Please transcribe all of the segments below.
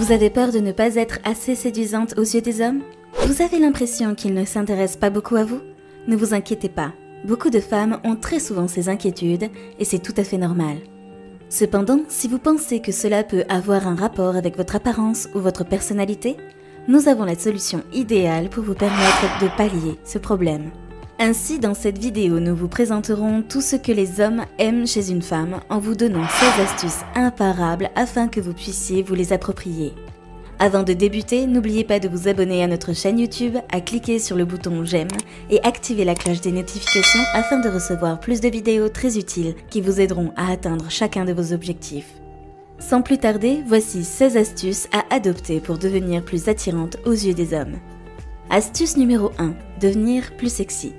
Vous avez peur de ne pas être assez séduisante aux yeux des hommes? Vous avez l'impression qu'ils ne s'intéressent pas beaucoup à vous? Ne vous inquiétez pas, beaucoup de femmes ont très souvent ces inquiétudes et c'est tout à fait normal. Cependant, si vous pensez que cela peut avoir un rapport avec votre apparence ou votre personnalité, nous avons la solution idéale pour vous permettre de pallier ce problème. Ainsi, dans cette vidéo, nous vous présenterons tout ce que les hommes aiment chez une femme en vous donnant 16 astuces imparables afin que vous puissiez vous les approprier. Avant de débuter, n'oubliez pas de vous abonner à notre chaîne YouTube, à cliquer sur le bouton j'aime et activer la cloche des notifications afin de recevoir plus de vidéos très utiles qui vous aideront à atteindre chacun de vos objectifs. Sans plus tarder, voici 16 astuces à adopter pour devenir plus attirante aux yeux des hommes. Astuce numéro 1. Devenir plus sexy.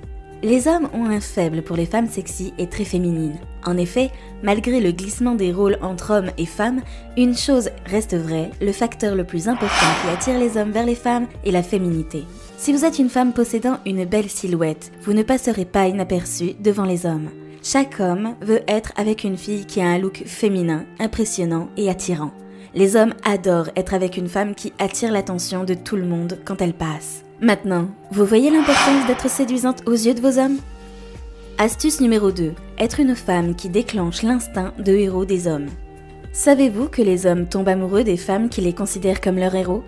Les hommes ont un faible pour les femmes sexy et très féminines. En effet, malgré le glissement des rôles entre hommes et femmes, une chose reste vraie, le facteur le plus important qui attire les hommes vers les femmes est la féminité. Si vous êtes une femme possédant une belle silhouette, vous ne passerez pas inaperçu devant les hommes. Chaque homme veut être avec une fille qui a un look féminin, impressionnant et attirant. Les hommes adorent être avec une femme qui attire l'attention de tout le monde quand elle passe. Maintenant, vous voyez l'importance d'être séduisante aux yeux de vos hommes? Astuce numéro 2. Être une femme qui déclenche l'instinct de héros des hommes. Savez-vous que les hommes tombent amoureux des femmes qui les considèrent comme leurs héros?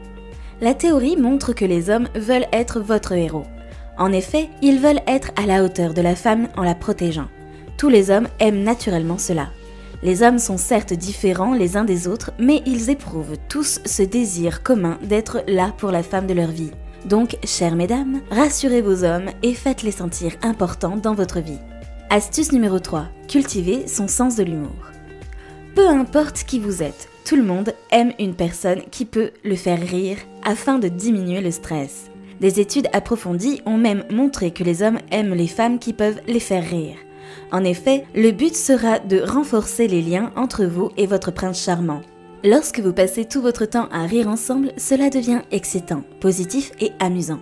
La théorie montre que les hommes veulent être votre héros. En effet, ils veulent être à la hauteur de la femme en la protégeant. Tous les hommes aiment naturellement cela. Les hommes sont certes différents les uns des autres, mais ils éprouvent tous ce désir commun d'être là pour la femme de leur vie. Donc, chères mesdames, rassurez vos hommes et faites-les sentir importants dans votre vie. Astuce numéro 3. Cultiver son sens de l'humour. Peu importe qui vous êtes, tout le monde aime une personne qui peut le faire rire afin de diminuer le stress. Des études approfondies ont même montré que les hommes aiment les femmes qui peuvent les faire rire. En effet, le but sera de renforcer les liens entre vous et votre prince charmant. Lorsque vous passez tout votre temps à rire ensemble, cela devient excitant, positif et amusant.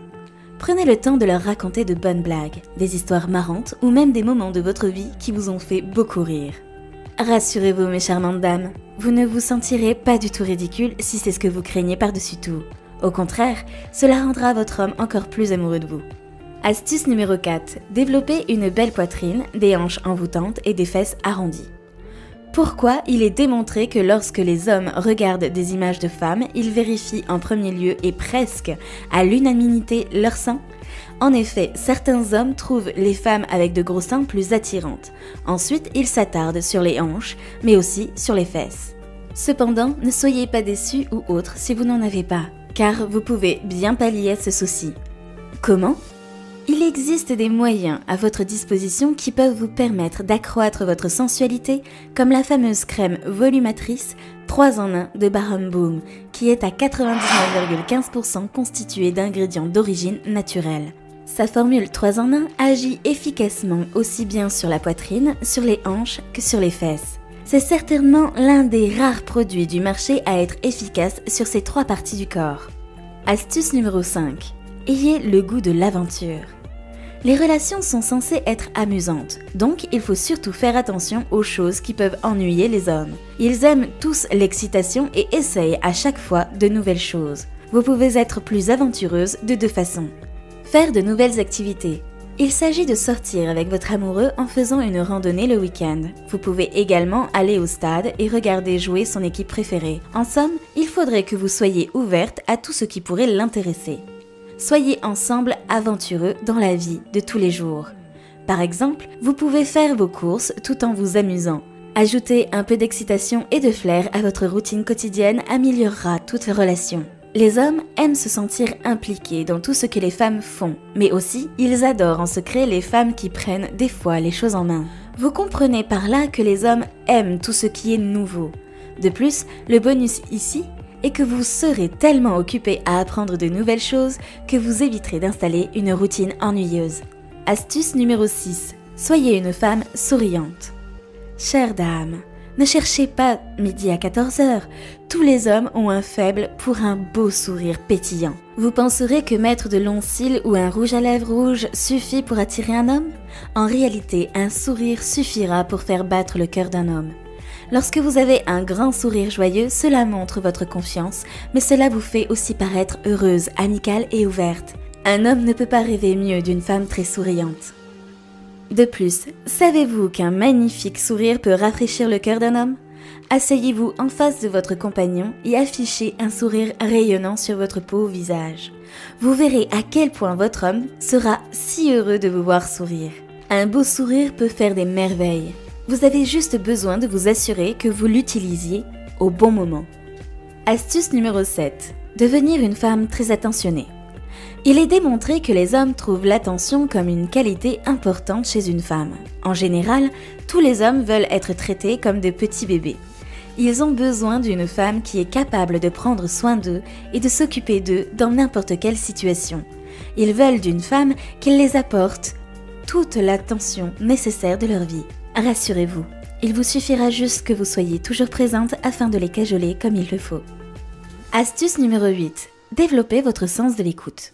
Prenez le temps de leur raconter de bonnes blagues, des histoires marrantes ou même des moments de votre vie qui vous ont fait beaucoup rire. Rassurez-vous mes charmantes dames, vous ne vous sentirez pas du tout ridicule si c'est ce que vous craignez par-dessus tout. Au contraire, cela rendra votre homme encore plus amoureux de vous. Astuce numéro 4. Développer une belle poitrine, des hanches envoûtantes et des fesses arrondies. Pourquoi il est démontré que lorsque les hommes regardent des images de femmes, ils vérifient en premier lieu et presque à l'unanimité leur sein? En effet, certains hommes trouvent les femmes avec de gros seins plus attirantes. Ensuite, ils s'attardent sur les hanches, mais aussi sur les fesses. Cependant, ne soyez pas déçus ou autres si vous n'en avez pas, car vous pouvez bien pallier ce souci. Comment ? Il existe des moyens à votre disposition qui peuvent vous permettre d'accroître votre sensualité, comme la fameuse crème volumatrice 3 en 1 de Barum Boom, qui est à 99,15% constituée d'ingrédients d'origine naturelle. Sa formule 3 en 1 agit efficacement aussi bien sur la poitrine, sur les hanches que sur les fesses. C'est certainement l'un des rares produits du marché à être efficace sur ces 3 parties du corps. Astuce numéro 5. Ayez le goût de l'aventure. Les relations sont censées être amusantes, donc il faut surtout faire attention aux choses qui peuvent ennuyer les hommes. Ils aiment tous l'excitation et essayent à chaque fois de nouvelles choses. Vous pouvez être plus aventureuse de 2 façons. Faire de nouvelles activités. Il s'agit de sortir avec votre amoureux en faisant une randonnée le week-end. Vous pouvez également aller au stade et regarder jouer son équipe préférée. En somme, il faudrait que vous soyez ouverte à tout ce qui pourrait l'intéresser. Soyez ensemble aventureux dans la vie de tous les jours. Par exemple, vous pouvez faire vos courses tout en vous amusant. Ajouter un peu d'excitation et de flair à votre routine quotidienne améliorera toute relation. Les hommes aiment se sentir impliqués dans tout ce que les femmes font, mais aussi ils adorent en secret les femmes qui prennent des fois les choses en main. Vous comprenez par là que les hommes aiment tout ce qui est nouveau. De plus, le bonus ici et que vous serez tellement occupé à apprendre de nouvelles choses que vous éviterez d'installer une routine ennuyeuse. Astuce numéro 6. Soyez une femme souriante. Chère dame, ne cherchez pas midi à 14h. Tous les hommes ont un faible pour un beau sourire pétillant. Vous penserez que mettre de longs cils ou un rouge à lèvres rouge suffit pour attirer un homme? En réalité, un sourire suffira pour faire battre le cœur d'un homme. Lorsque vous avez un grand sourire joyeux, cela montre votre confiance, mais cela vous fait aussi paraître heureuse, amicale et ouverte. Un homme ne peut pas rêver mieux d'une femme très souriante. De plus, savez-vous qu'un magnifique sourire peut rafraîchir le cœur d'un homme? Asseyez-vous en face de votre compagnon et affichez un sourire rayonnant sur votre beau visage. Vous verrez à quel point votre homme sera si heureux de vous voir sourire. Un beau sourire peut faire des merveilles. Vous avez juste besoin de vous assurer que vous l'utilisiez au bon moment. Astuce numéro 7. Devenir une femme très attentionnée. Il est démontré que les hommes trouvent l'attention comme une qualité importante chez une femme. En général, tous les hommes veulent être traités comme de petits bébés. Ils ont besoin d'une femme qui est capable de prendre soin d'eux et de s'occuper d'eux dans n'importe quelle situation. Ils veulent d'une femme qui les apporte toute l'attention nécessaire de leur vie. Rassurez-vous, il vous suffira juste que vous soyez toujours présente afin de les cajoler comme il le faut. Astuce numéro 8. Développez votre sens de l'écoute.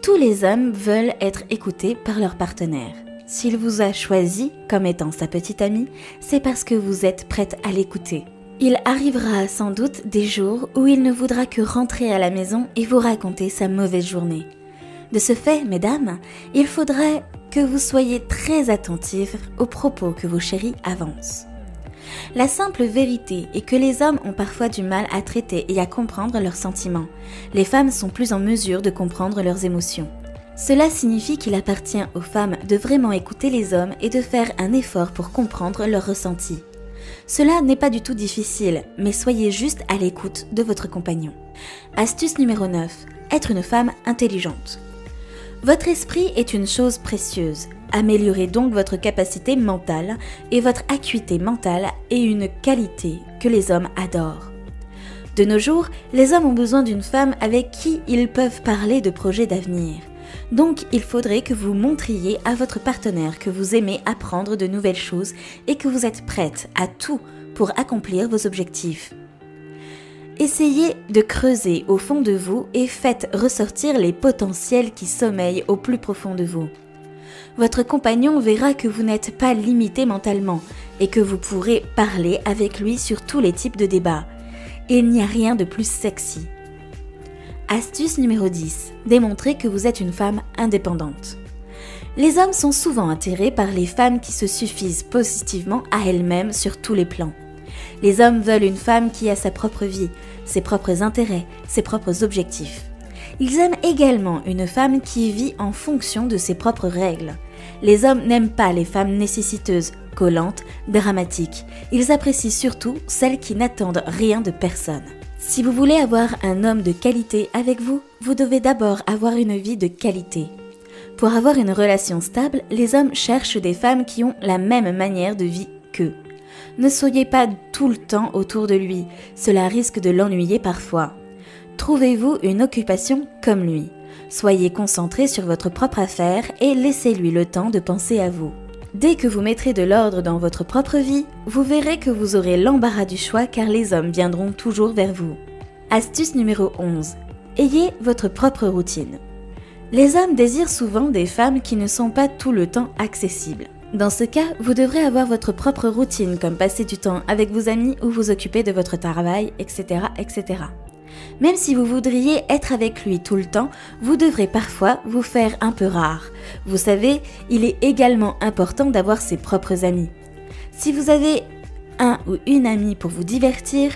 Tous les hommes veulent être écoutés par leur partenaire. S'il vous a choisi comme étant sa petite amie, c'est parce que vous êtes prête à l'écouter. Il arrivera sans doute des jours où il ne voudra que rentrer à la maison et vous raconter sa mauvaise journée. De ce fait, mesdames, il faudrait que vous soyez très attentives aux propos que vos chéris avancent. La simple vérité est que les hommes ont parfois du mal à traiter et à comprendre leurs sentiments. Les femmes sont plus en mesure de comprendre leurs émotions. Cela signifie qu'il appartient aux femmes de vraiment écouter les hommes et de faire un effort pour comprendre leurs ressentis. Cela n'est pas du tout difficile, mais soyez juste à l'écoute de votre compagnon. Astuce numéro 9. Être une femme intelligente. Votre esprit est une chose précieuse. Améliorez donc votre capacité mentale et votre acuité mentale est une qualité que les hommes adorent. De nos jours, les hommes ont besoin d'une femme avec qui ils peuvent parler de projets d'avenir. Donc, il faudrait que vous montriez à votre partenaire que vous aimez apprendre de nouvelles choses et que vous êtes prête à tout pour accomplir vos objectifs. Essayez de creuser au fond de vous et faites ressortir les potentiels qui sommeillent au plus profond de vous. Votre compagnon verra que vous n'êtes pas limité mentalement et que vous pourrez parler avec lui sur tous les types de débats. Il n'y a rien de plus sexy. Astuce numéro 10. Démontrez que vous êtes une femme indépendante. Les hommes sont souvent attirés par les femmes qui se suffisent positivement à elles-mêmes sur tous les plans. Les hommes veulent une femme qui a sa propre vie, ses propres intérêts, ses propres objectifs. Ils aiment également une femme qui vit en fonction de ses propres règles. Les hommes n'aiment pas les femmes nécessiteuses, collantes, dramatiques. Ils apprécient surtout celles qui n'attendent rien de personne. Si vous voulez avoir un homme de qualité avec vous, vous devez d'abord avoir une vie de qualité. Pour avoir une relation stable, les hommes cherchent des femmes qui ont la même manière de vie qu'eux. Ne soyez pas tout le temps autour de lui, cela risque de l'ennuyer parfois. Trouvez-vous une occupation comme lui. Soyez concentré sur votre propre affaire et laissez-lui le temps de penser à vous. Dès que vous mettrez de l'ordre dans votre propre vie, vous verrez que vous aurez l'embarras du choix car les hommes viendront toujours vers vous. Astuce numéro 11. Ayez votre propre routine. Les hommes désirent souvent des femmes qui ne sont pas tout le temps accessibles. Dans ce cas, vous devrez avoir votre propre routine comme passer du temps avec vos amis ou vous occuper de votre travail, etc., etc. Même si vous voudriez être avec lui tout le temps, vous devrez parfois vous faire un peu rare. Vous savez, il est également important d'avoir ses propres amis. Si vous avez un ou une amie pour vous divertir,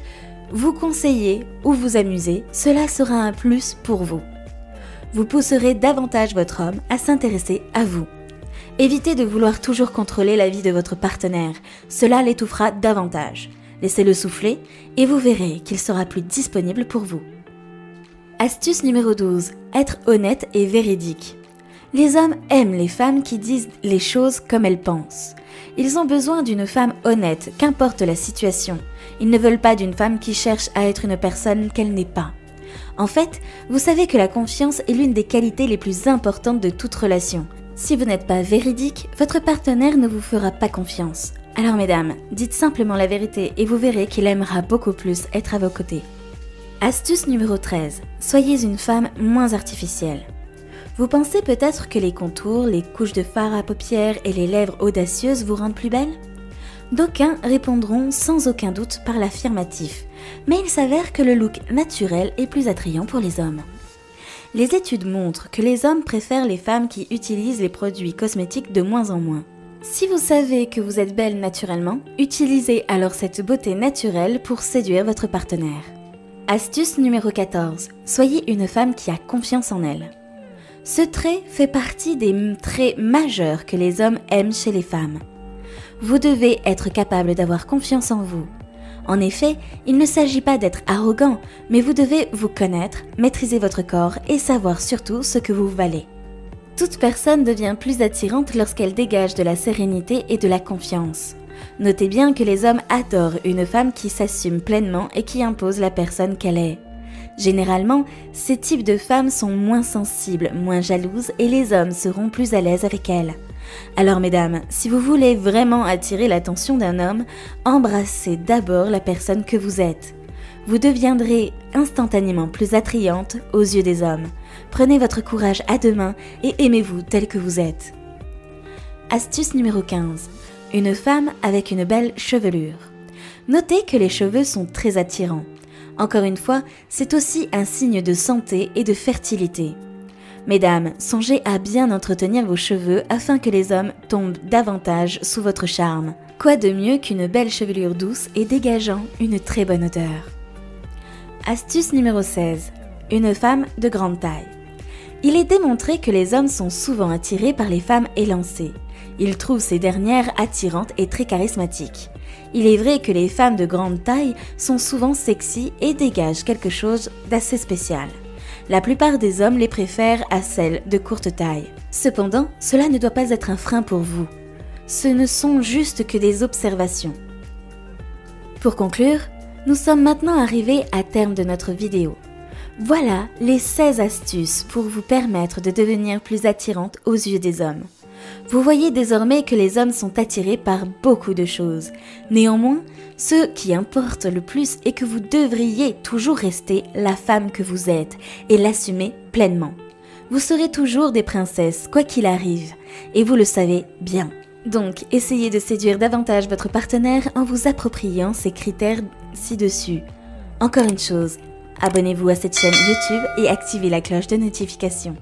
vous conseiller ou vous amuser, cela sera un plus pour vous. Vous pousserez davantage votre homme à s'intéresser à vous. Évitez de vouloir toujours contrôler la vie de votre partenaire, cela l'étouffera davantage. Laissez-le souffler et vous verrez qu'il sera plus disponible pour vous. Astuce numéro 12. Être honnête et véridique. Les hommes aiment les femmes qui disent les choses comme elles pensent. Ils ont besoin d'une femme honnête, qu'importe la situation. Ils ne veulent pas d'une femme qui cherche à être une personne qu'elle n'est pas. En fait, vous savez que la confiance est l'une des qualités les plus importantes de toute relation. Si vous n'êtes pas véridique, votre partenaire ne vous fera pas confiance. Alors mesdames, dites simplement la vérité et vous verrez qu'il aimera beaucoup plus être à vos côtés. Astuce numéro 13. Soyez une femme moins artificielle. Vous pensez peut-être que les contours, les couches de fard à paupières et les lèvres audacieuses vous rendent plus belle ? D'aucuns répondront sans aucun doute par l'affirmatif, mais il s'avère que le look naturel est plus attrayant pour les hommes. Les études montrent que les hommes préfèrent les femmes qui utilisent les produits cosmétiques de moins en moins. Si vous savez que vous êtes belle naturellement, utilisez alors cette beauté naturelle pour séduire votre partenaire. Astuce numéro 14. Soyez une femme qui a confiance en elle. Ce trait fait partie des traits majeurs que les hommes aiment chez les femmes. Vous devez être capable d'avoir confiance en vous. En effet, il ne s'agit pas d'être arrogant, mais vous devez vous connaître, maîtriser votre corps et savoir surtout ce que vous valez. Toute personne devient plus attirante lorsqu'elle dégage de la sérénité et de la confiance. Notez bien que les hommes adorent une femme qui s'assume pleinement et qui impose la personne qu'elle est. Généralement, ces types de femmes sont moins sensibles, moins jalouses et les hommes seront plus à l'aise avec elles. Alors mesdames, si vous voulez vraiment attirer l'attention d'un homme, embrassez d'abord la personne que vous êtes. Vous deviendrez instantanément plus attrayante aux yeux des hommes. Prenez votre courage à deux mains et aimez-vous tel que vous êtes. Astuce numéro 15. Une femme avec une belle chevelure. Notez que les cheveux sont très attirants. Encore une fois, c'est aussi un signe de santé et de fertilité. Mesdames, songez à bien entretenir vos cheveux afin que les hommes tombent davantage sous votre charme. Quoi de mieux qu'une belle chevelure douce et dégageant une très bonne odeur. Astuce numéro 16. Une femme de grande taille. Il est démontré que les hommes sont souvent attirés par les femmes élancées. Ils trouvent ces dernières attirantes et très charismatiques. Il est vrai que les femmes de grande taille sont souvent sexy et dégagent quelque chose d'assez spécial. La plupart des hommes les préfèrent à celles de courte taille. Cependant, cela ne doit pas être un frein pour vous. Ce ne sont juste que des observations. Pour conclure, nous sommes maintenant arrivés à terme de notre vidéo. Voilà les 16 astuces pour vous permettre de devenir plus attirante aux yeux des hommes. Vous voyez désormais que les hommes sont attirés par beaucoup de choses. Néanmoins, ce qui importe le plus est que vous devriez toujours rester la femme que vous êtes et l'assumer pleinement. Vous serez toujours des princesses, quoi qu'il arrive, et vous le savez bien. Donc, essayez de séduire davantage votre partenaire en vous appropriant ces critères ci-dessus. Encore une chose, abonnez-vous à cette chaîne YouTube et activez la cloche de notification.